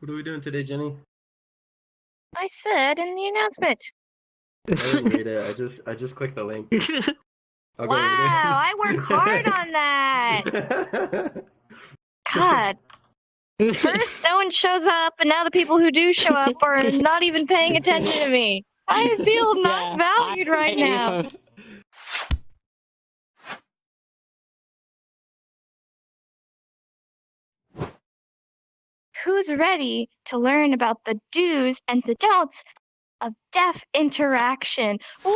What are we doing today, Jenny? I said in the announcement. I didn't read it. I just clicked the link. I'll go read Wow, I it. work hard on that. God. First, no one shows up, and now the people who do show up are not even paying attention to me. I feel not valued right now. Who's ready to learn about the do's and the don'ts of deaf interaction? Woo!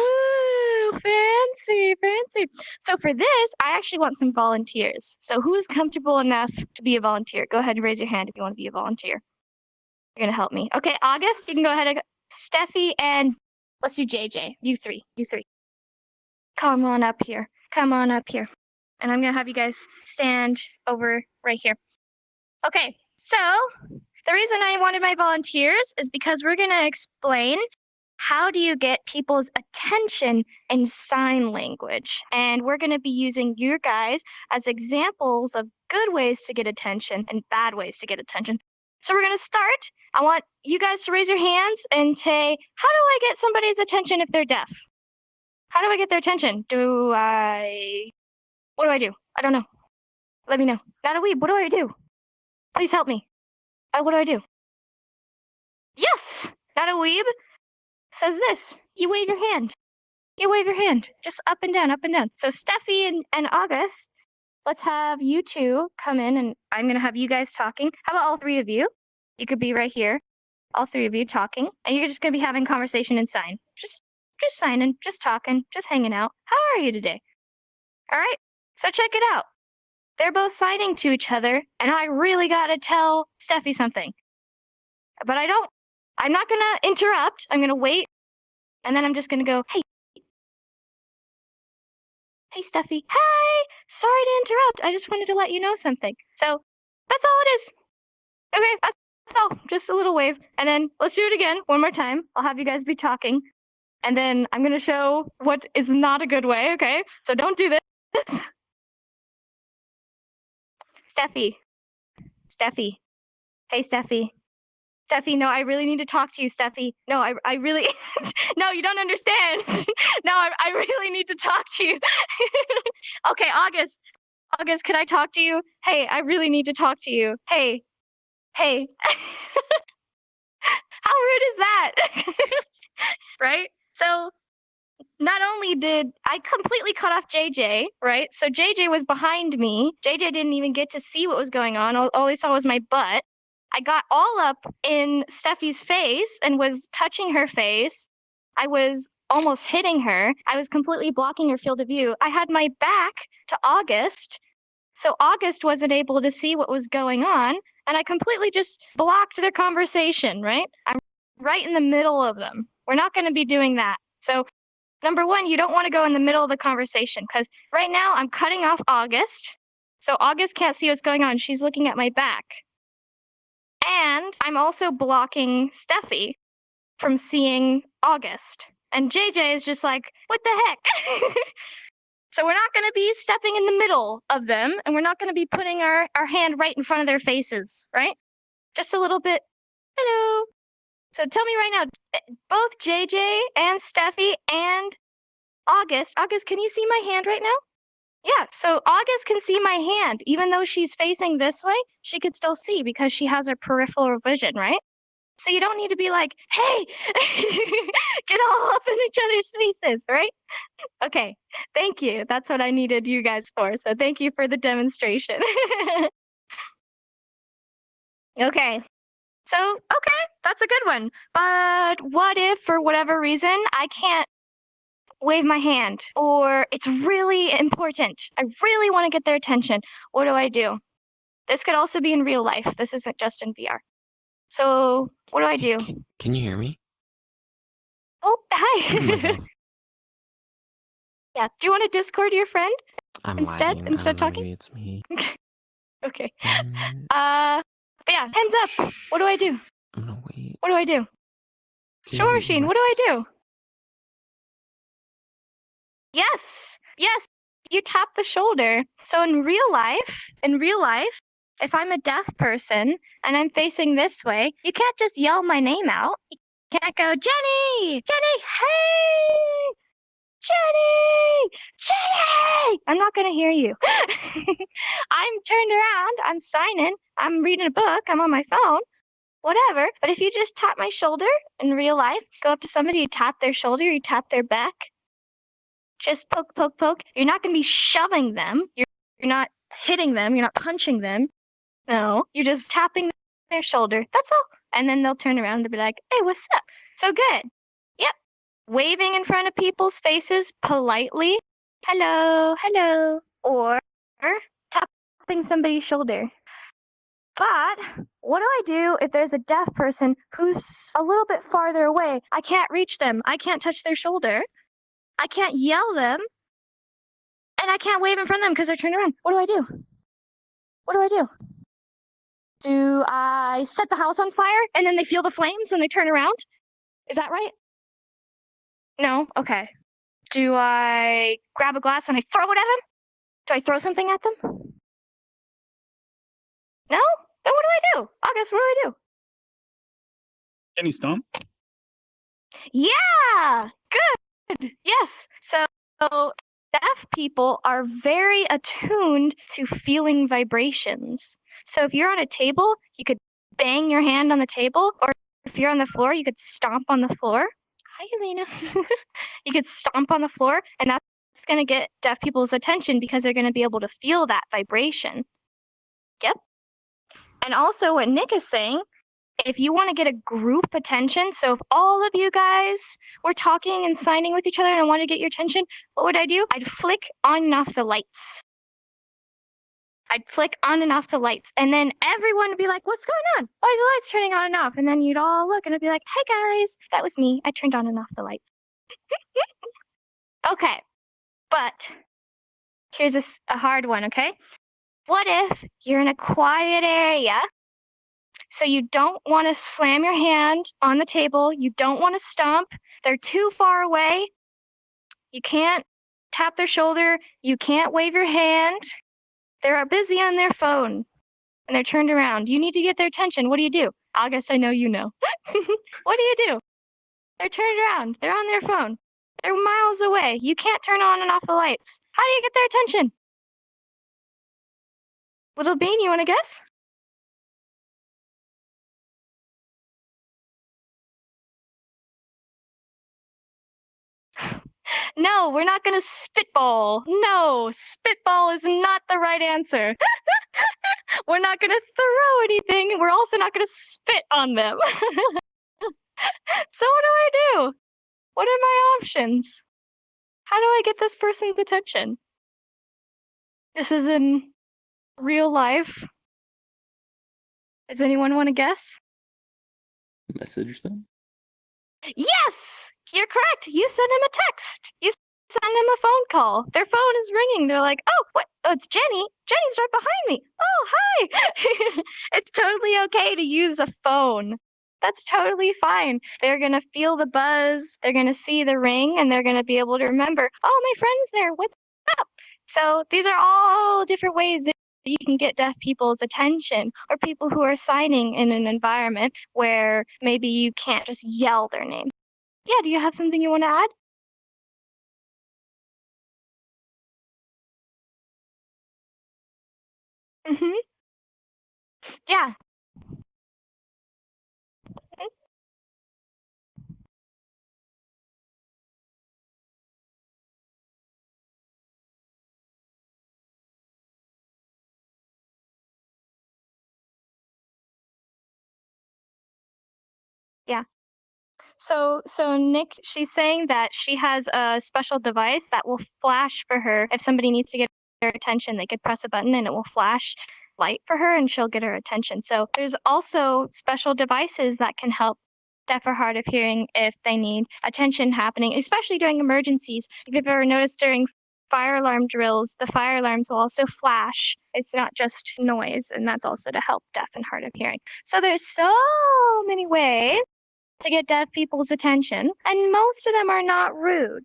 Fancy, fancy. So for this, I actually want some volunteers. So who's comfortable enough to be a volunteer? Go ahead and raise your hand if you want to be a volunteer. You're going to help me. Okay, August, you can go ahead and Steffi, and let's do JJ. You three. Come on up here. Come on up here. And I'm going to have you guys stand over right here. Okay, so the reason I wanted my volunteers is because we're going to explain how do you get people's attention in sign language. And we're going to be using you guys as examples of good ways to get attention and bad ways to get attention. So we're going to start. I want you guys to raise your hands and say, how do I get somebody's attention if they're deaf? How do I get their attention? What do I do? I don't know. Let me know. Got a weeb. What do I do? Please help me. What do I do? Yes! Got a weeb says this. You wave your hand. You wave your hand. Just up and down, up and down. So Steffi and August, let's have you two come in, and I'm going to have you guys talking. How about all three of you? You could be right here. All three of you talking. And you're just going to be having conversation and sign. Just signing, just talking, just hanging out. How are you today? All right? So check it out. They're both signing to each other, and I really got to tell Steffi something. But I don't. I'm not going to interrupt. I'm going to wait, and then I'm just going to go, hey. Hey, Steffi. Hi! Sorry to interrupt. I just wanted to let you know something. So, that's all it is. Okay, that's all. Just a little wave. And then, let's do it again. One more time. I'll have you guys be talking. And then, I'm going to show what is not a good way, okay? So, don't do this. Steffi. Hey, Steffi. Steffi, no, I really need to talk to you, Steffi. No, I really... No, you don't understand. No, I really need to talk to you. Okay, August. August, can I talk to you? Hey, I really need to talk to you. Hey. How rude is that? Right? So, not only did I completely cut off JJ, right? So JJ was behind me. JJ didn't even get to see what was going on. All he saw was my butt. I got all up in Steffi's face and was touching her face. I was almost hitting her. I was completely blocking her field of view. I had my back to August, so August wasn't able to see what was going on, and I completely just blocked their conversation, right? I'm right in the middle of them. We're not going to be doing that. So, number one, you don't want to go in the middle of the conversation, because right now I'm cutting off August, so August can't see what's going on. She's looking at my back. And I'm also blocking Steffi from seeing August. And JJ is just like, what the heck? So we're not going to be stepping in the middle of them, and we're not going to be putting our hand right in front of their faces, right? Just a little bit, hello. So tell me right now, both JJ and Steffi and August, can you see my hand right now? Yeah, so August can see my hand. Even though she's facing this way, she could still see because she has her peripheral vision, right? So you don't need to be like, hey, get all up in each other's faces, right? Okay, thank you. That's what I needed you guys for. So thank you for the demonstration. Okay, so, that's a good one. But what if, for whatever reason, I can't wave my hand, or it's really important. I really want to get their attention. What do I do? This could also be in real life. This isn't just in VR. So what do I do? Can you hear me? Oh, hi. Yeah. Do you want to Discord your friend I'm instead lagging. of talking? Maybe it's me. Okay. But yeah, hands up. What do I do? I'm gonna wait. What do I do? Sure, Sheen. What do I do? Yes. You tap the shoulder. So in real life, if I'm a deaf person and I'm facing this way, you can't just yell my name out. You can't go, Jenny! Jenny! Hey! Jenny! Jenny! I'm not going to hear you. I'm turned around. I'm signing. I'm reading a book. I'm on my phone. Whatever. But if you just tap my shoulder in real life, go up to somebody, you tap their shoulder, you tap their back, just poke, poke, poke. You're not going to be shoving them. You're not hitting them. You're not punching them. No, you're just tapping their shoulder. That's all. And then they'll turn around and be like, hey, what's up? So good. Yep. Waving in front of people's faces politely. Hello, hello. Or tapping somebody's shoulder. But what do I do if there's a deaf person who's a little bit farther away? I can't reach them. I can't touch their shoulder. I can't yell them. And I can't wave in front of them because they're turned around. What do I do? What do I do? Do I set the house on fire and then they feel the flames and they turn around? Is that right? No? Okay. Do I grab a glass and I throw it at them? Do I throw something at them? No? Then what do I do? August, what do I do? Can you stomp? Yeah! Good! Yes. So deaf people are very attuned to feeling vibrations. So if you're on a table, you could bang your hand on the table, or if you're on the floor, you could stomp on the floor. Hi, Elena. You could stomp on the floor, and that's going to get deaf people's attention because they're going to be able to feel that vibration. Yep. And also what Nick is saying, if you want to get a group attention, so if all of you guys were talking and signing with each other and I wanted to get your attention, what would I do? I'd flick on and off the lights. I'd flick on and off the lights, and then everyone would be like, what's going on? Why is the lights turning on and off? And then you'd all look, and I'd be like, hey guys, that was me. I turned on and off the lights. Okay, but here's a hard one, okay? What if you're in a quiet area, so you don't want to slam your hand on the table, you don't want to stomp, they're too far away, you can't tap their shoulder, you can't wave your hand, they're busy on their phone, and they're turned around. You need to get their attention. What do you do? August, I know you know. What do you do? They're turned around. They're on their phone. They're miles away. You can't turn on and off the lights. How do you get their attention? Little Bean, you want to guess? No, we're not going to spitball. No, spitball is not the right answer. We're not going to throw anything. We're also not going to spit on them. So what do I do? What are my options? How do I get this person's attention? This is in real life. Does anyone want to guess? Message them? Yes! You're correct. You send him a text. You send him a phone call. Their phone is ringing. They're like, oh, what? Oh, it's Jenny. Jenny's right behind me. Oh, hi. It's totally okay to use a phone. That's totally fine. They're going to feel the buzz. They're going to see the ring, and they're going to be able to remember, oh, my friend's there. What's up? So these are all different ways that you can get deaf people's attention, or people who are signing in an environment where maybe you can't just yell their name. Yeah, do you have something you want to add? Mm-hmm. Yeah. Mhm. Yeah. So Nick, she's saying that she has a special device that will flash for her if somebody needs to get her attention. They could press a button and it will flash light for her and she'll get her attention. So there's also special devices that can help deaf or hard of hearing if they need attention happening, especially during emergencies. If you've ever noticed during fire alarm drills, the fire alarms will also flash. It's not just noise, and that's also to help deaf and hard of hearing. So there's so many ways to get deaf people's attention, and most of them are not rude.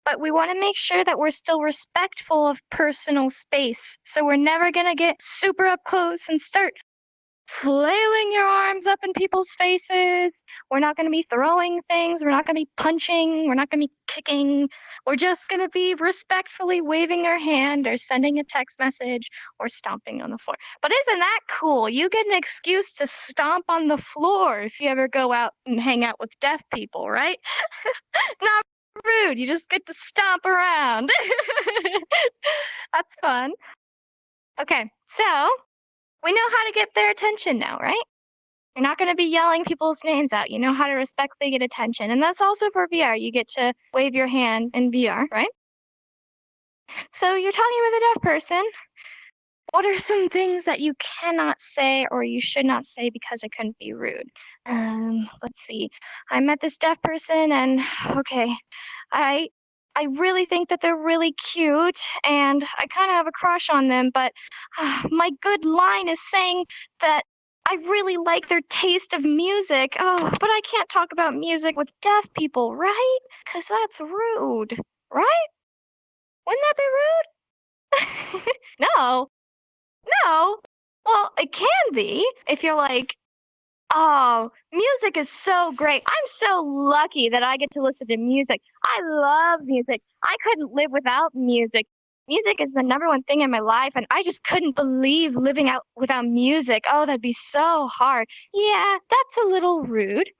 but we want to make sure that we're still respectful of personal space. So we're never going to get super up close and start flailing your arms up in people's faces. We're not going to be throwing things. We're not going to be punching. We're not going to be kicking. We're just going to be respectfully waving our hand or sending a text message or stomping on the floor. But isn't that cool? You get an excuse to stomp on the floor if you ever go out and hang out with deaf people, right? Not rude. You just get to stomp around. That's fun. Okay, so we know how to get their attention now, right? You're not going to be yelling people's names out. You know how to respectfully get attention. And that's also for VR. You get to wave your hand in VR, right? So you're talking with a deaf person. What are some things that you cannot say or you should not say because it couldn't be rude? Let's see. I met this deaf person and okay, I really think that they're really cute and I kind of have a crush on them, but my good line is saying that I really like their taste of music. Oh, but I can't talk about music with deaf people, right? Because that's rude, right? Wouldn't that be rude? No. No. Well, it can be if you're like, oh, music is so great. I'm so lucky that I get to listen to music. I love music. I couldn't live without music. Music is the number one thing in my life, and I just couldn't believe living out without music. Oh, that'd be so hard. Yeah, that's a little rude.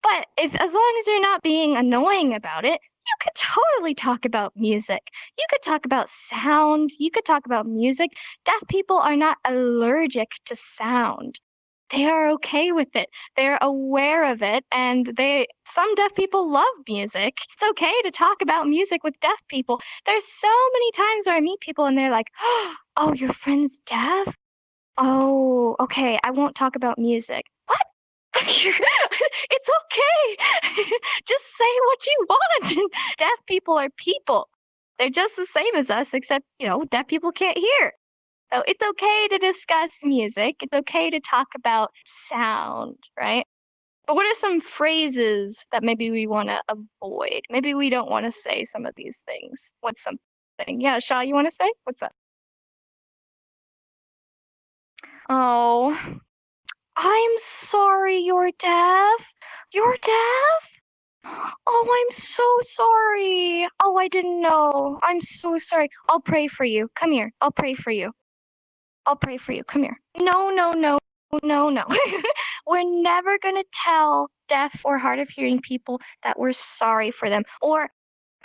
But as long as you're not being annoying about it, you could totally talk about music. You could talk about sound. You could talk about music. Deaf people are not allergic to sound. They are okay with it. They're aware of it, and some deaf people love music. It's okay to talk about music with deaf people. There's so many times where I meet people and they're like, "Oh, your friend's deaf? Oh, okay, I won't talk about music." What? It's okay. Just say what you want. Deaf people are people. They're just the same as us, except, deaf people can't hear. So it's okay to discuss music. It's okay to talk about sound, right? But what are some phrases that maybe we want to avoid? Maybe we don't want to say some of these things. What's something? Yeah, Shaw, you want to say? What's that? Oh, I'm sorry you're deaf. You're deaf? Oh, I'm so sorry. Oh, I didn't know. I'm so sorry. I'll pray for you. Come here. I'll pray for you. I'll pray for you. Come here. No, no, no, no, no. We're never going to tell deaf or hard of hearing people that we're sorry for them. Or,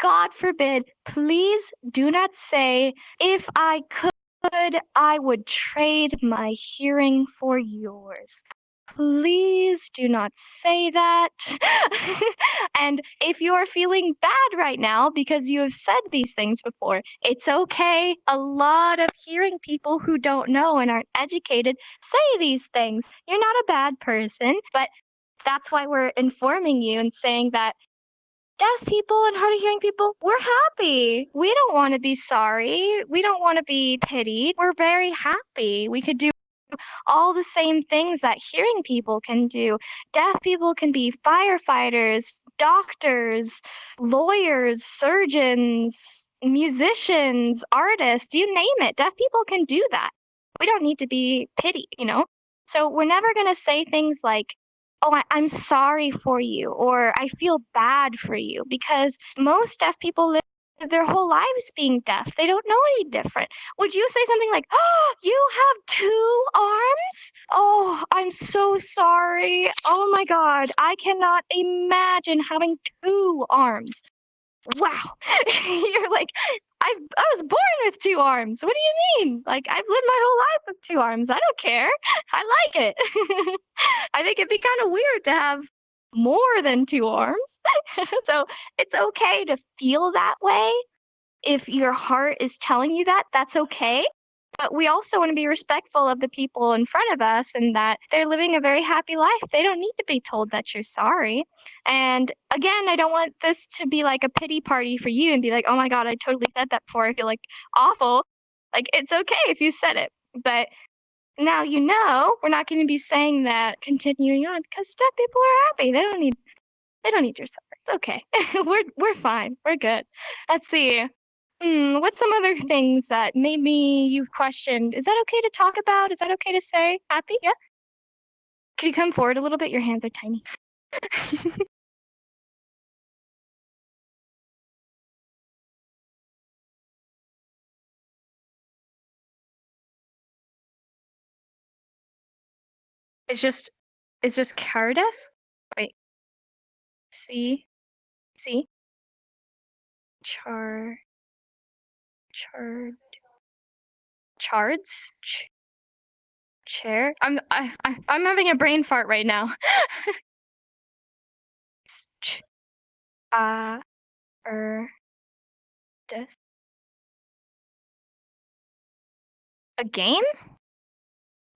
God forbid, please do not say, if I could, I would trade my hearing for yours. Please do not say that. And if you are feeling bad right now because you have said these things before, it's okay. A lot of hearing people who don't know and aren't educated say these things. You're not a bad person, but that's why we're informing you and saying that deaf people and hard of hearing people, we're happy. We don't want to be sorry. We don't want to be pitied. We're very happy. We could do all the same things that hearing people can do. Deaf people can be firefighters, doctors, lawyers, surgeons, musicians, artists, you name it. Deaf people can do that. We don't need to be pitied, So we're never going to say things like, oh, I'm sorry for you, or I feel bad for you, because most deaf people live their whole lives being deaf. They don't know any different. Would you say something like, oh, you have 2 arms? Oh, I'm so sorry. Oh my God, I cannot imagine having 2 arms. Wow. You're like, I was born with 2 arms. What do you mean? Like, I've lived my whole life with 2 arms. I don't care. I like it. I think it'd be kind of weird to have more than 2 arms. So it's okay to feel that way. If your heart is telling you that, that's okay. But we also want to be respectful of the people in front of us and that they're living a very happy life. They don't need to be told that you're sorry. And again, I don't want this to be like a pity party for you and be like, oh my God, I totally said that before. I feel like awful. Like, it's okay if you said it. But now we're not going to be saying that continuing on because deaf people are happy. They don't need your sorry. Okay. We're fine. We're good. Let's see. What's some other things that maybe you've questioned? Is that okay to talk about? Is that okay to say? Happy? Yeah? Could you come forward a little bit? Your hands are tiny. It's just Cardus? Wait. C. Char chard chards? Chair? I'm having a brain fart right now. Ch dis a game?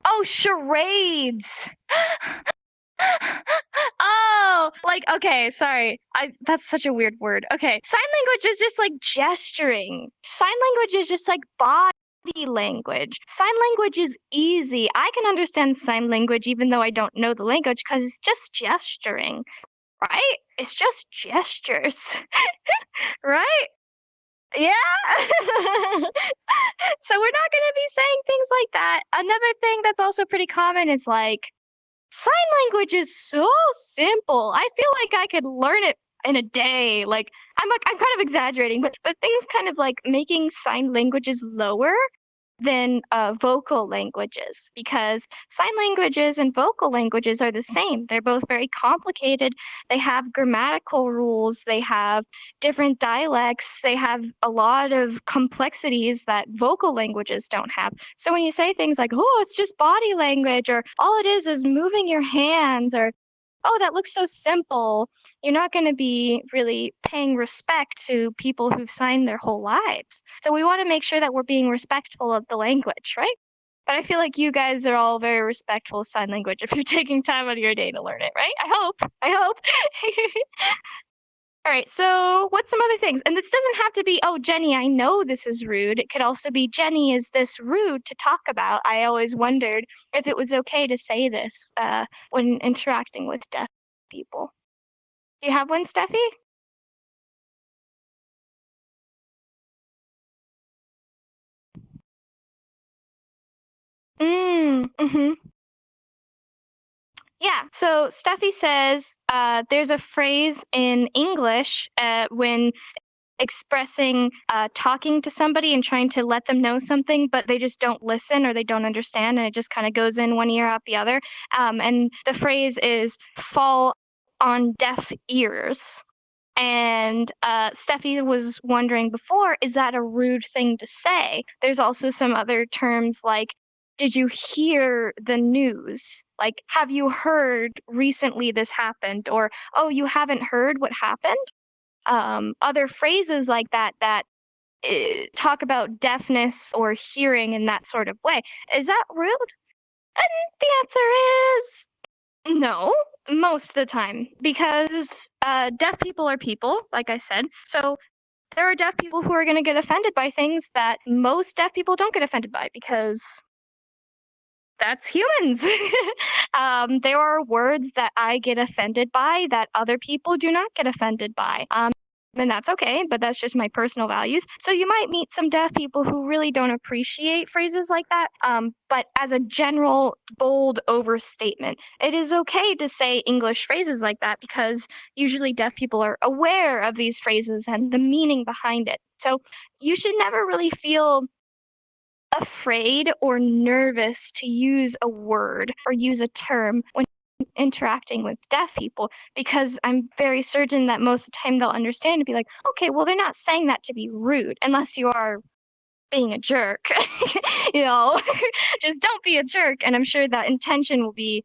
Oh, charades. Oh, like, okay, sorry. That's such a weird word. Okay, sign language is just like gesturing. Sign language is just like body language. Sign language is easy. I can understand sign language even though I don't know the language because it's just gesturing, right? It's just gestures, right? Yeah. So we're not going to be saying things like that. Another thing that's also pretty common is like, sign language is so simple. I feel like I could learn it in a day. Like I'm kind of exaggerating, but things kind of like making sign languages lower than vocal languages because sign languages and vocal languages are the same. They're both very complicated. They have grammatical rules. They have different dialects. They have a lot of complexities that vocal languages don't have. So when you say things like, oh, it's just body language, or all it is moving your hands, or oh, that looks so simple, you're not going to be really paying respect to people who've signed their whole lives. So we want to make sure that we're being respectful of the language, right? But I feel like you guys are all very respectful of sign language if you're taking time out of your day to learn it, right? I hope. All right, so what's some other things? And this doesn't have to be, oh, Jenny, I know this is rude. It could also be, Jenny, is this rude to talk about? I always wondered if it was okay to say this when interacting with deaf people. Do you have one, Steffi? Mm-hmm. Yeah, so Steffi says there's a phrase in English when expressing talking to somebody and trying to let them know something, but they just don't listen or they don't understand, and it just kind of goes in one ear out the other. And the phrase is fall on deaf ears. And Steffi was wondering before, is that a rude thing to say? There's also some other terms like, did you hear the news? Like, have you heard recently this happened? Or, oh, you haven't heard what happened? Other phrases like that that talk about deafness or hearing in that sort of way. Is that rude? And the answer is no, most of the time, because deaf people are people, like I said. So there are deaf people who are going to get offended by things that most deaf people don't get offended by because that's humans. There are words that I get offended by that other people do not get offended by. And that's okay, but that's just my personal values. So you might meet some deaf people who really don't appreciate phrases like that. But as a general, bold overstatement, it is okay to say English phrases like that because usually deaf people are aware of these phrases and the meaning behind it. So you should never really feel afraid or nervous to use a word or use a term when interacting with deaf people because I'm very certain that most of the time they'll understand and be like, okay, well, they're not saying that to be rude unless you are being a jerk. You know, just don't be a jerk. And I'm sure that intention will be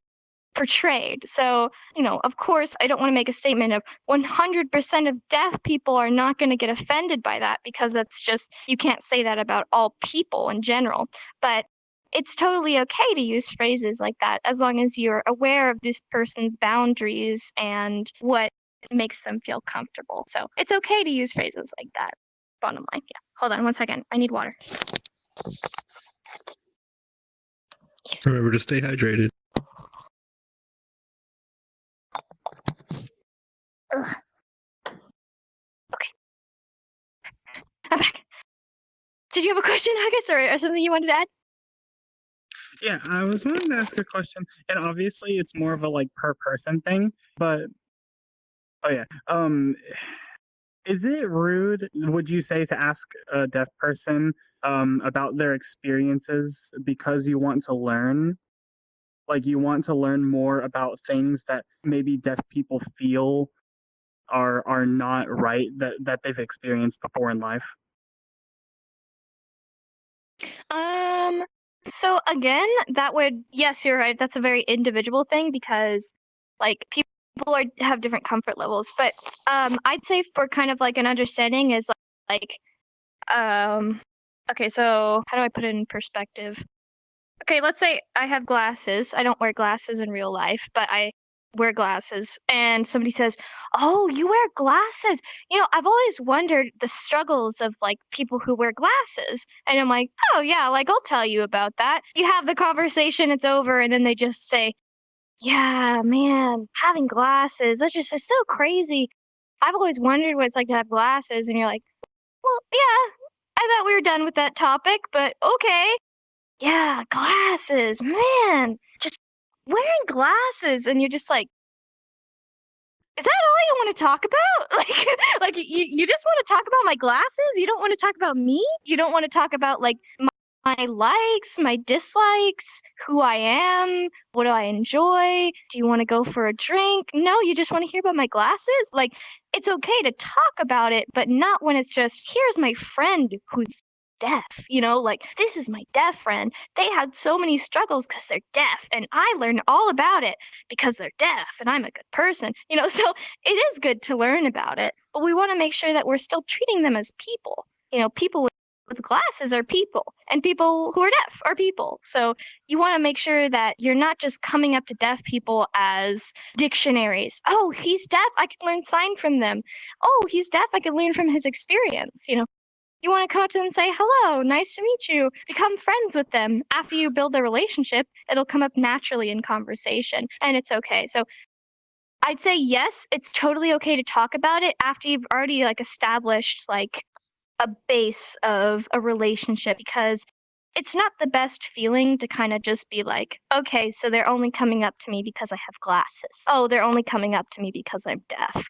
portrayed. So, of course, I don't want to make a statement of 100% of deaf people are not going to get offended by that because that's just, you can't say that about all people in general. But it's totally okay to use phrases like that as long as you're aware of this person's boundaries and what makes them feel comfortable. So it's okay to use phrases like that. Bottom line. Yeah. Hold on 1 second. I need water. Remember to stay hydrated. Ugh. Did you have a question, Agus, or something you wanted to add? Yeah, I was wanting to ask a question, and obviously it's more of a like per person thing, but oh yeah, is it rude, would you say, to ask a deaf person about their experiences because you want to learn? Like you want to learn more about things that maybe deaf people feel are not right that they've experienced before in life? So again, yes, you're right. That's a very individual thing because like people have different comfort levels. But I'd say for kind of like an understanding is like okay, so how do I put it in perspective? Okay, let's say I have glasses. I don't wear glasses in real life, but I wear glasses. And somebody says, "Oh, you wear glasses." I've always wondered the struggles of like people who wear glasses. And I'm like, "Oh, yeah, like I'll tell you about that." You have the conversation, it's over, and then they just say, "Yeah, man, having glasses, that's just it's so crazy. I've always wondered what it's like to have glasses." And you're like, "Well, yeah, I thought we were done with that topic, but okay." Yeah, glasses, man, just wearing glasses, and you're just like, "Is that all you wanna talk about?" Like, you just wanna talk about my glasses? You don't wanna talk about me? You don't wanna talk about, like, my likes, my dislikes, who I am, what do I enjoy? Do you wanna go for a drink? No, you just wanna hear about my glasses? Like, it's okay to talk about it, but not when it's just, "Here's my friend who's deaf," like, "This is my deaf friend. They had so many struggles because 'cause they're deaf, and I learned all about it because they're deaf, and I'm a good person." So it is good to learn about it, but we wanna make sure that we're still treating them as people. People with glasses are people, and people who are deaf are people. So you want to make sure that you're not just coming up to deaf people as dictionaries. "Oh, he's deaf, I can learn sign from them. Oh, he's deaf, I can learn from his experience." You want to come up to them and say, "Hello, nice to meet you." Become friends with them. After you build a relationship, it'll come up naturally in conversation, and it's okay. So I'd say yes, it's totally okay to talk about it after you've already like established like a base of a relationship, because it's not the best feeling to kind of just be like, "Okay, so they're only coming up to me because I have glasses. Oh, they're only coming up to me because I'm deaf."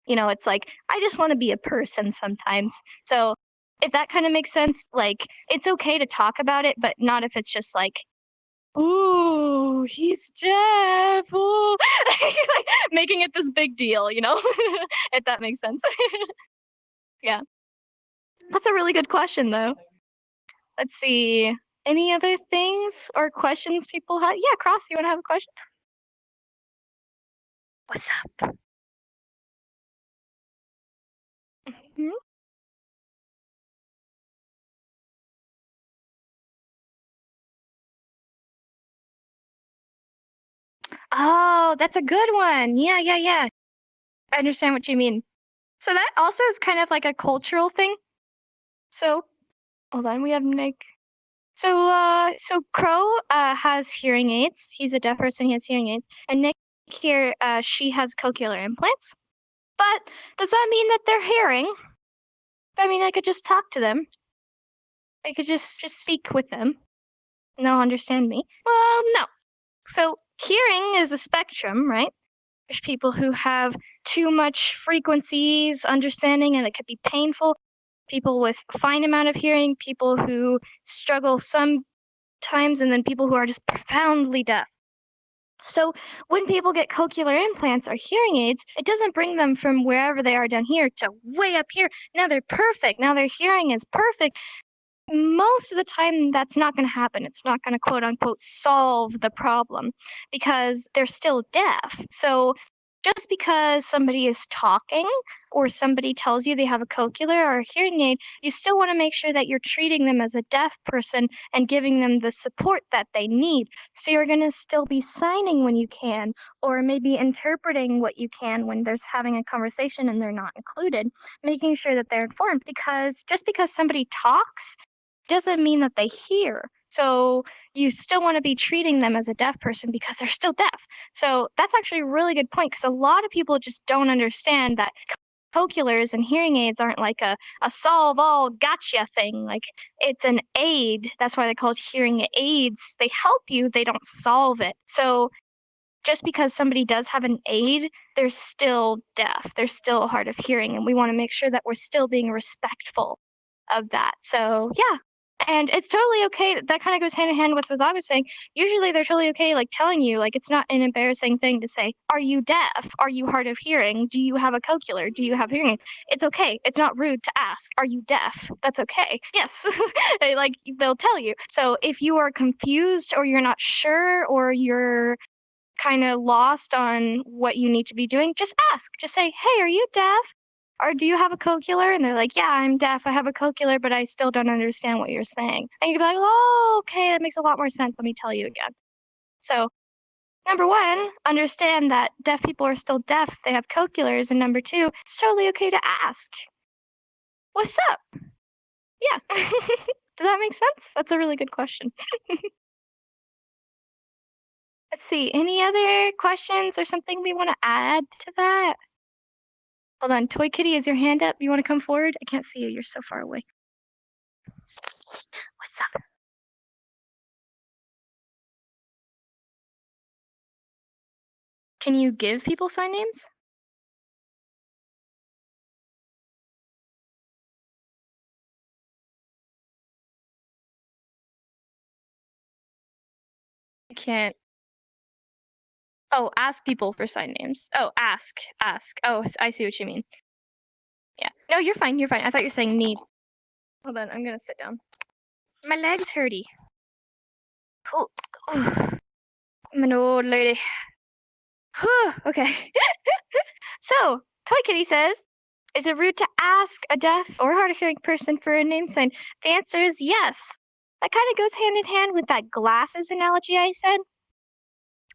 It's like, I just want to be a person sometimes. So if that kind of makes sense, like, it's okay to talk about it, but not if it's just like, "Ooh, he's deaf. Ooh." Like, making it this big deal, if that makes sense. Yeah. That's a really good question, though. Let's see. Any other things or questions people have? Yeah, Cross, you want to have a question? What's up? Mhm. Oh, that's a good one. Yeah, yeah, yeah. I understand what you mean. So that also is kind of like a cultural thing. So hold on, we have Nick. So Crow has hearing aids. He's a deaf person. He has hearing aids. And Nick here, she has cochlear implants. But does that mean that they're hearing? I mean, I could just talk to them. I could just speak with them, and they'll understand me. Well, no. So hearing is a spectrum, right? There's people who have too much frequencies, understanding, and it could be painful. People with a fine amount of hearing, people who struggle sometimes, and then people who are just profoundly deaf. So when people get cochlear implants or hearing aids, it doesn't bring them from wherever they are down here to way up here. Now they're perfect. Now their hearing is perfect. Most of the time, that's not going to happen. It's not going to quote unquote solve the problem because they're still deaf. So just because somebody is talking or somebody tells you they have a cochlear or a hearing aid, you still want to make sure that you're treating them as a deaf person and giving them the support that they need. So you're going to still be signing when you can, or maybe interpreting what you can when there's having a conversation and they're not included, making sure that they're informed, because just because somebody talks doesn't mean that they hear. So you still want to be treating them as a deaf person because they're still deaf. So that's actually a really good point, because a lot of people just don't understand that cochlears and hearing aids aren't like a solve all gotcha thing. Like, it's an aid. That's why they're called hearing aids. They help you, they don't solve it. So just because somebody does have an aid, they're still deaf. They're still hard of hearing, and we want to make sure that we're still being respectful of that. So yeah. And it's totally okay. That kind of goes hand in hand with what Zog was saying. Usually they're totally okay, like telling you, like, it's not an embarrassing thing to say, are you deaf? Are you hard of hearing? Do you have a cochlear? Do you have hearing? It's okay. It's not rude to ask, are you deaf? That's okay. Yes. Like, they'll tell you. So if you are confused or you're not sure or you're kind of lost on what you need to be doing, just ask. Just say, hey, are you deaf? Or do you have a cochlear? And they're like, yeah, I'm deaf. I have a cochlear, but I still don't understand what you're saying. And you can be like, oh, okay, that makes a lot more sense. Let me tell you again. So, number one, understand that deaf people are still deaf. They have cochlears. And number two, it's totally okay to ask. What's up? Yeah. Does that make sense? That's a really good question. Let's see, any other questions or something we want to add to that? Hold on, Toy Kitty, is your hand up? You want to come forward? I can't see you, you're so far away. What's up? Can you give people sign names? I can't. Oh, ask people for sign names. Oh, ask. Oh, I see what you mean. Yeah. No, you're fine, you're fine. I thought you were saying need. Hold on, I'm gonna sit down. My leg's hurty. Oh, I'm an old lady. Okay. So, Toy Kitty says, is it rude to ask a deaf or hard of hearing person for a name sign? The answer is yes. That kind of goes hand in hand with that glasses analogy I said.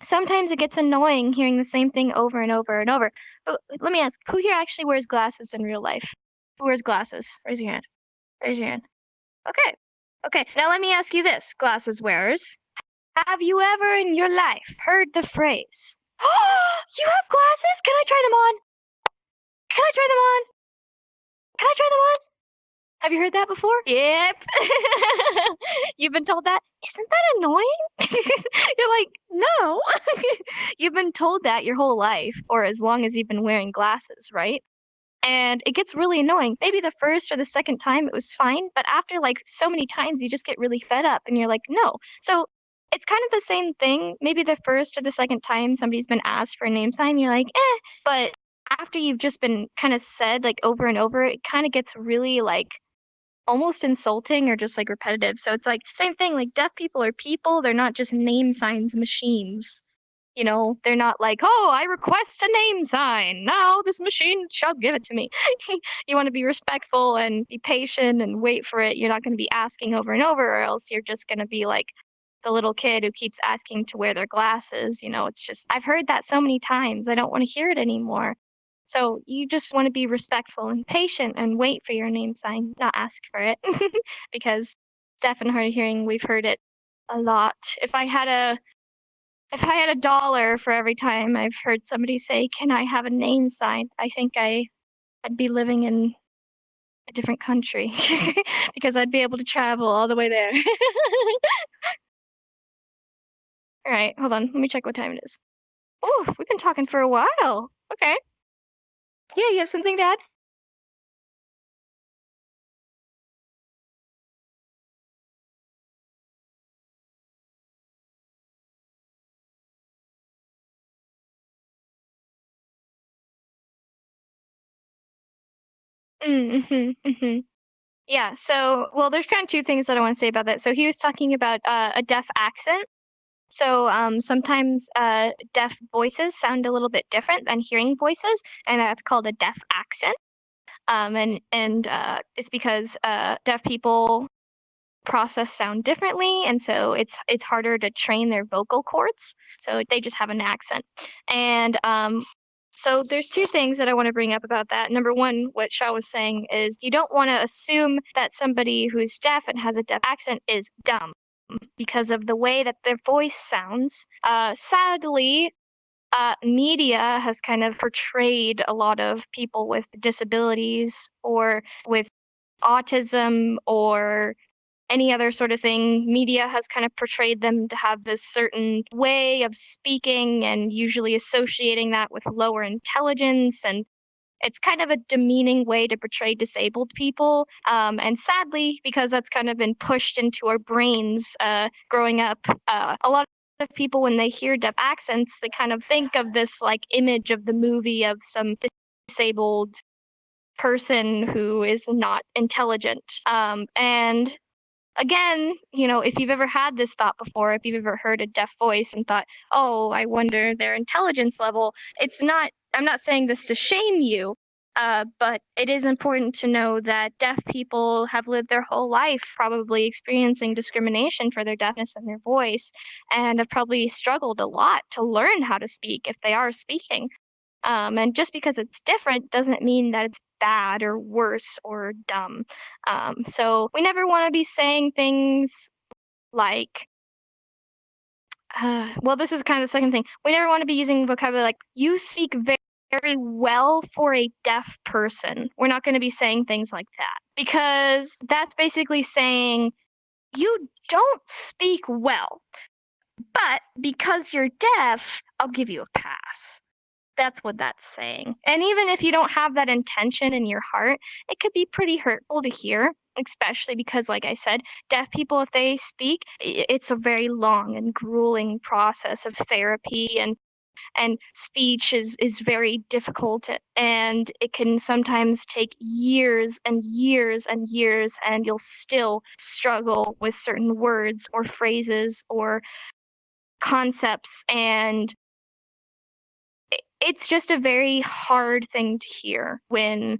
Sometimes it gets annoying hearing the same thing over and over and over. But let me ask, who here actually wears glasses in real life? Who wears glasses? Raise your hand. Raise your hand. Okay. Okay, now let me ask you this, glasses wearers. Have you ever in your life heard the phrase, oh, you have glasses? Can I try them on? Can I try them on? Can I try them on? Have you heard that before? Yep. You've been told that? Isn't that annoying? You're like, no. You've been told that your whole life, or as long as you've been wearing glasses, right? And it gets really annoying. Maybe the first or the second time it was fine, but after like so many times you just get really fed up and you're like, no. So it's kind of the same thing. Maybe the first or the second time somebody's been asked for a name sign, you're like, eh. But after you've just been kind of said like over and over, it kind of gets really like almost insulting or just like repetitive. So it's like same thing, like deaf people are people, they're not just name signs machines. You know, they're not like, oh, I request a name sign. Now this machine shall give it to me. You want to be respectful and be patient and wait for it. You're not going to be asking over and over, or else you're just going to be like the little kid who keeps asking to wear their glasses. You know, it's just, I've heard that so many times. I don't want to hear it anymore. So you just want to be respectful and patient and wait for your name sign, not ask for it. Because deaf and hard of hearing, we've heard it a lot. If I had a dollar for every time I've heard somebody say, can I have a name sign? I think I'd be living in a different country because I'd be able to travel all the way there. All right, hold on. Let me check what time it is. Oh, we've been talking for a while. Okay. Yeah, you have something to add? Yeah, so, well, there's kind of two things that I want to say about that. So he was talking about a deaf accent. So sometimes deaf voices sound a little bit different than hearing voices, and that's called a deaf accent. And it's because deaf people process sound differently, and so it's harder to train their vocal cords. So they just have an accent. And so there's two things that I want to bring up about that. Number one, what Shaw was saying is you don't want to assume that somebody who's deaf and has a deaf accent is dumb because of the way that their voice sounds. Sadly, media has kind of portrayed a lot of people with disabilities or with autism or any other sort of thing. Media has kind of portrayed them to have this certain way of speaking and usually associating that with lower intelligence, and it's kind of a demeaning way to portray disabled people. And sadly, because that's kind of been pushed into our brains growing up, a lot of people, when they hear deaf accents, they kind of think of this like image of the movie of some disabled person who is not intelligent. And again, if you've ever had this thought before, if you've ever heard a deaf voice and thought, oh, I wonder their intelligence level, I'm not saying this to shame you, but it is important to know that deaf people have lived their whole life probably experiencing discrimination for their deafness and their voice, and have probably struggled a lot to learn how to speak if they are speaking. And just because it's different doesn't mean that it's bad or worse or dumb. So we never want to be saying things like, well, this is kind of the second thing. We never want to be using vocabulary like, you speak very well for a deaf person. We're not going to be saying things like that, because that's basically saying you don't speak well, but because you're deaf, I'll give you a pass. That's what that's saying. And even if you don't have that intention in your heart, it could be pretty hurtful to hear, especially because, like I said, deaf people, if they speak, it's a very long and grueling process of therapy, and speech is very difficult, and it can sometimes take years and years and years, and you'll still struggle with certain words or phrases or concepts, and it's just a very hard thing to hear when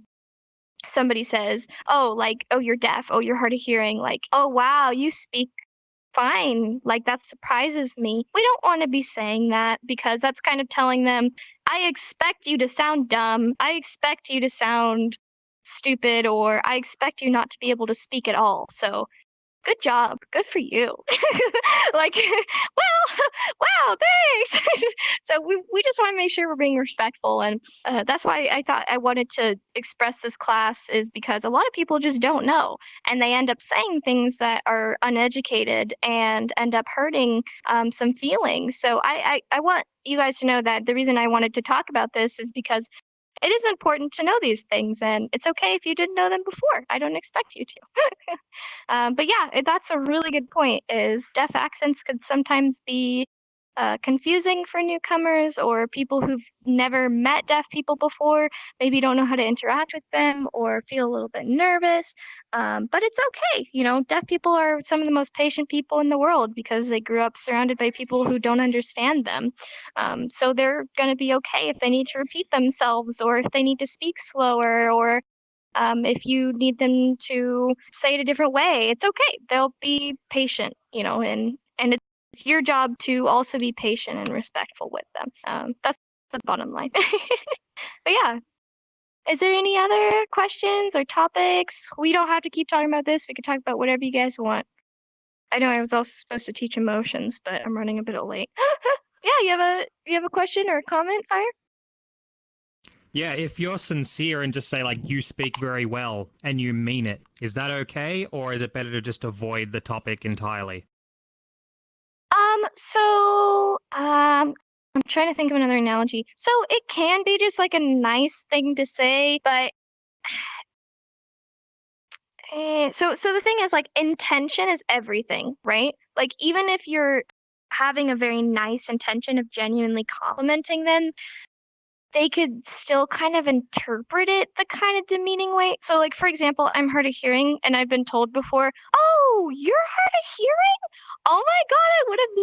somebody says, oh, like, oh, you're deaf, oh, you're hard of hearing, like, oh, wow, you speak fine, like, that surprises me. We don't want to be saying that, because that's kind of telling them, I expect you to sound dumb, I expect you to sound stupid, or I expect you not to be able to speak at all. So good job, good for you. Like, well, wow, thanks. So we just want to make sure we're being respectful, and that's why I thought I wanted to express this class, is because a lot of people just don't know, and they end up saying things that are uneducated and end up hurting some feelings. So I want you guys to know that the reason I wanted to talk about this is because it is important to know these things, and it's okay if you didn't know them before. I don't expect you to. But yeah, that's a really good point, is deaf accents could sometimes be confusing for newcomers or people who've never met deaf people before, maybe don't know how to interact with them or feel a little bit nervous. But it's okay. Deaf people are some of the most patient people in the world because they grew up surrounded by people who don't understand them. So they're going to be okay if they need to repeat themselves, or if they need to speak slower, or if you need them to say it a different way. It's okay. They'll be patient, and it's your job to also be patient and respectful with them. That's the bottom line. But yeah, is there any other questions or topics? We don't have to keep talking about this. We could talk about whatever you guys want. I know I was also supposed to teach emotions, but I'm running a bit late. Yeah, you have a question or a comment, Fire? Yeah, if you're sincere and just say, like, you speak very well and you mean it, is that okay? Or is it better to just avoid the topic entirely? I'm trying to think of another analogy. So it can be just like a nice thing to say, but so the thing is, like, intention is everything, right? Like, even if you're having a very nice intention of genuinely complimenting them, they could still kind of interpret it the kind of demeaning way. So, like, for example, I'm hard of hearing, and I've been told before, oh, you're hard of hearing? Oh my God, I would have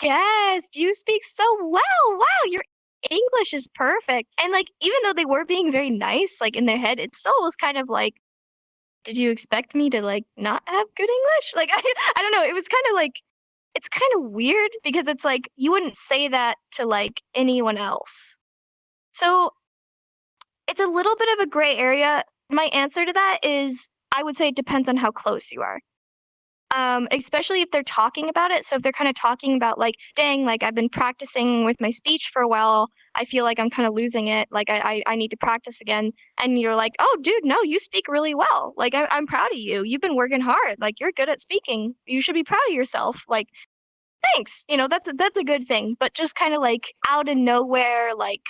never guessed. You speak so well. Wow, your English is perfect. And, like, even though they were being very nice, like, in their head, it still was kind of like, did you expect me to, like, not have good English? Like, I don't know. It was kind of like, it's kind of weird, because it's like, you wouldn't say that to, like, anyone else. So it's a little bit of a gray area. My answer to that is, I would say it depends on how close you are. especially if they're talking about it. So if they're kind of talking about like, dang, like I've been practicing with my speech for a while, I feel like I'm kind of losing it. Like I need to practice again. And you're like, oh, dude, no, you speak really well. Like I'm proud of you. You've been working hard. Like you're good at speaking. You should be proud of yourself. Like, thanks. You know, that's a good thing. But just kind of like out of nowhere, like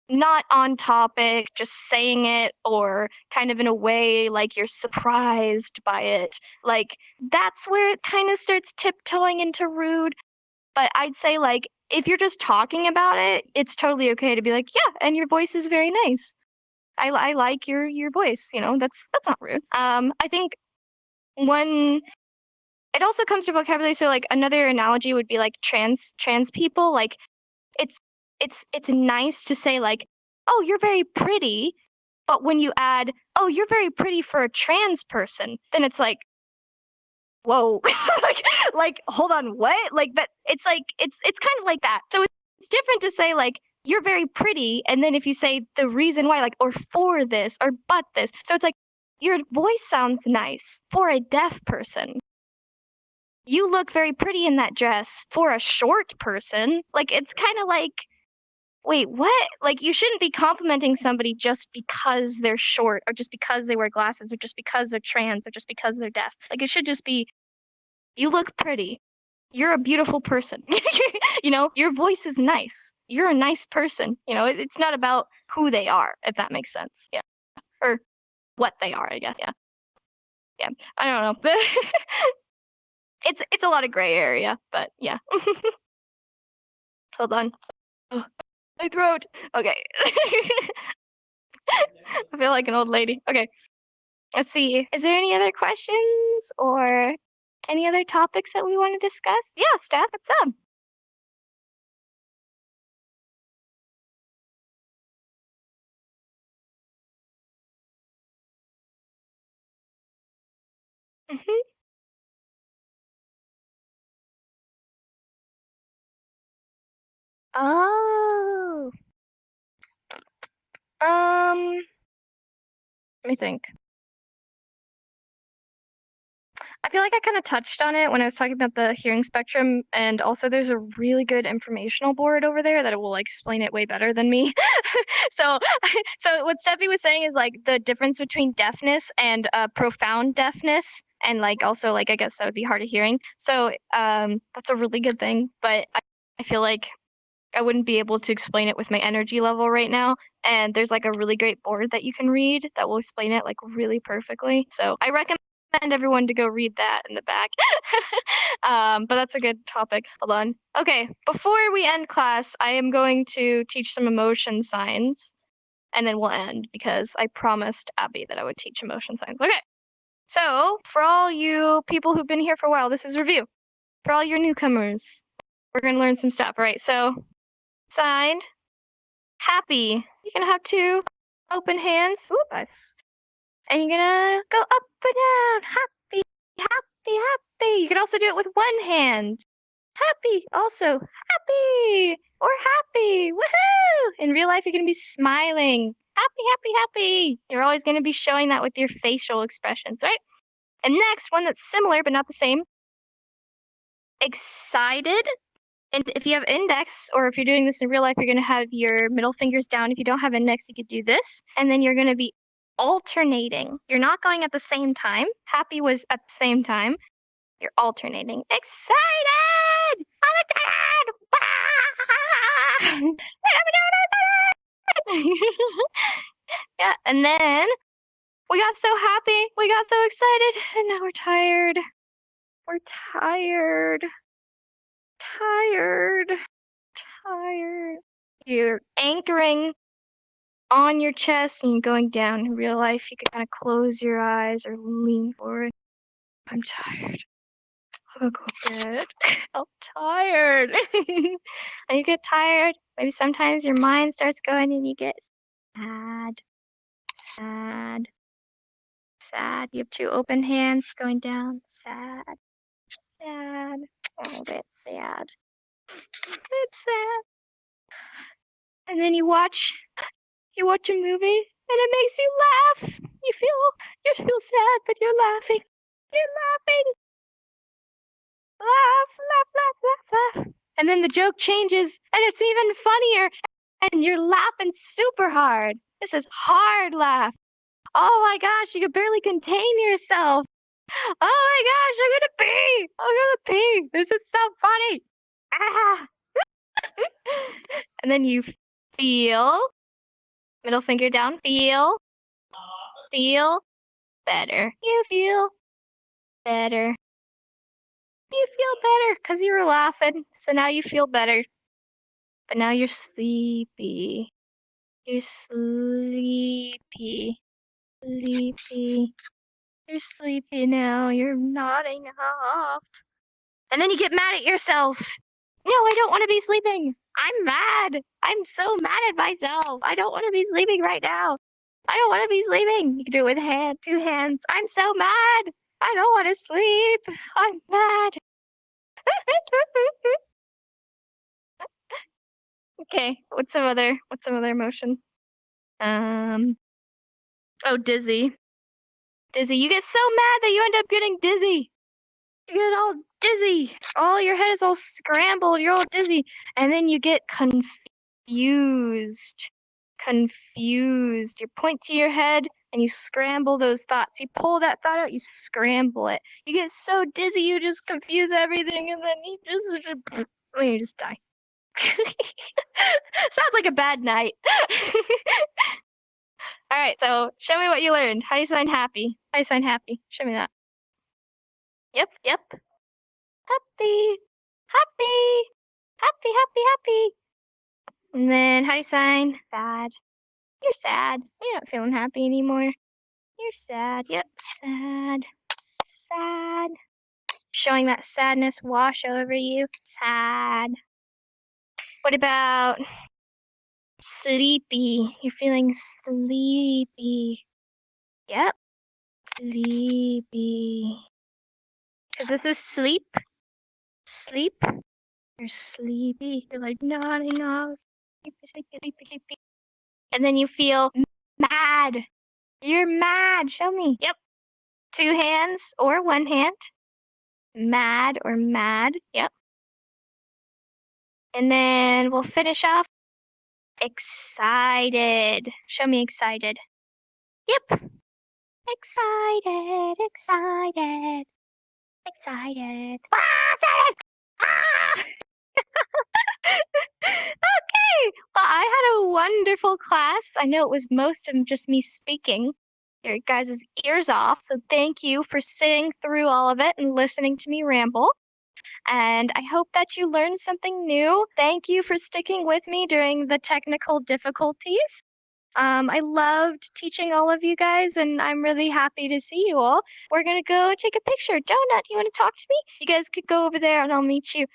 not on topic, just saying it, or kind of in a way like you're surprised by it. Like that's where it kind of starts tiptoeing into rude. But I'd say like if you're just talking about it, it's totally okay to be like, yeah, and your voice is very nice. I like your voice. You know, that's not rude. I think one. It also comes to vocabulary. So like another analogy would be like trans people. Like it's nice to say like, oh, you're very pretty, but when you add, oh, you're very pretty for a trans person, then it's like, whoa, like hold on, what? Like that. It's like it's kind of like that. So it's different to say like you're very pretty, and then if you say the reason why, like or for this or but this, so it's like your voice sounds nice for a deaf person. You look very pretty in that dress for a short person. Like it's kind of like, wait, what? Like you shouldn't be complimenting somebody just because they're short or just because they wear glasses or just because they're trans or just because they're deaf. Like it should just be, you look pretty. You're a beautiful person. You know, your voice is nice. You're a nice person. You know, it's not about who they are, if that makes sense. Yeah. Or what they are, I guess. Yeah. Yeah. I don't know. It's a lot of gray area, but yeah. Hold on. Oh, my throat. Okay. I feel like an old lady. Okay. Let's see. Is there any other questions or any other topics that we want to discuss? Yeah, Steph, what's up? Mm-hmm. Oh. Let me think. I feel like I kind of touched on it when I was talking about the hearing spectrum, and also there's a really good informational board over there that will like explain it way better than me. so, so what Steffi was saying is like the difference between deafness and profound deafness, and like also like I guess that would be hard of hearing. So that's a really good thing, but I feel like I wouldn't be able to explain it with my energy level right now. And there's like a really great board that you can read that will explain it like really perfectly. So I recommend everyone to go read that in the back. But that's a good topic. Hold on. Okay, before we end class, I am going to teach some emotion signs, and then we'll end because I promised Abby that I would teach emotion signs. Okay. So for all you people who've been here for a while, this is review. For all your newcomers, we're gonna learn some stuff. All right. So signed, happy. You're gonna have two open hands. Ooh, nice. And you're gonna go up and down. Happy, happy, happy. You can also do it with one hand. Happy, also happy or happy. Woohoo! In real life, you're gonna be smiling. Happy, happy, happy. You're always gonna be showing that with your facial expressions, right? And next, one that's similar but not the same. Excited. And if you have index, or if you're doing this in real life, you're going to have your middle fingers down. If you don't have index, you could do this. And then you're going to be alternating. You're not going at the same time. Happy was at the same time. You're alternating. Excited! I'm excited! Yeah, and then we got so happy. We got so excited. And now we're tired. We're tired. Tired. You're anchoring on your chest and you're going down. In real life, you can kind of close your eyes or lean forward. I'm tired. I'll go to bed. I'm tired. And you get tired. Maybe sometimes your mind starts going and you get sad. Sad. Sad. You have two open hands going down. Sad. Sad. Oh, that's sad. It's sad. And then you watch a movie and it makes you laugh. You feel sad, but you're laughing. You're laughing. laugh. And then the joke changes, and it's even funnier, and you're laughing super hard. This is hard laugh. Oh my gosh, you can barely contain yourself. Oh my gosh, I'm gonna pee. I'm gonna pee. This is so funny. Ah. And then you feel, middle finger down, feel better. You feel better. You feel better because you were laughing. So now you feel better. But now you're sleepy. You're sleepy. Sleepy. You're sleepy now. You're nodding off. And then you get mad at yourself. No, I don't want to be sleeping. I'm mad. I'm so mad at myself. I don't want to be sleeping right now. I don't want to be sleeping. You can do it with two hands. I'm so mad. I don't want to sleep. I'm mad. Okay, what's some other emotion? Oh, dizzy. Dizzy. You get so mad that you end up getting dizzy. You get all dizzy. All your head is all scrambled. You're all dizzy. And then you get confused. Confused. You point to your head and you scramble those thoughts. You pull that thought out, you scramble it. You get so dizzy, you just confuse everything, and then you just die. Sounds like a bad night. All right, so show me what you learned. How do you sign happy? How do you sign happy? Show me that. Yep. Happy. Happy. And then how do you sign sad? You're sad. You're not feeling happy anymore. You're sad. Yep, sad. Sad. Showing that sadness wash over you. Sad. What about sleepy? You're feeling sleepy. Yep. Sleepy. Because this is sleep. Sleep. You're sleepy. You're like nodding off. Sleepy. And then you feel mad. You're mad. Show me. Yep. 2 hands or 1 hand. Mad or mad. Yep. And then we'll finish off excited. Show me excited. Yep. Excited. Excited. Excited. Ah! Okay. Well, I had a wonderful class. I know it was most of just me speaking your guys' ears off. So thank you for sitting through all of it and listening to me ramble. And I hope that you learned something new. Thank you for sticking with me during the technical difficulties. I loved teaching all of you guys, and I'm really happy to see you all. We're going to go take a picture. Donut, do you want to talk to me? You guys could go over there, and I'll meet you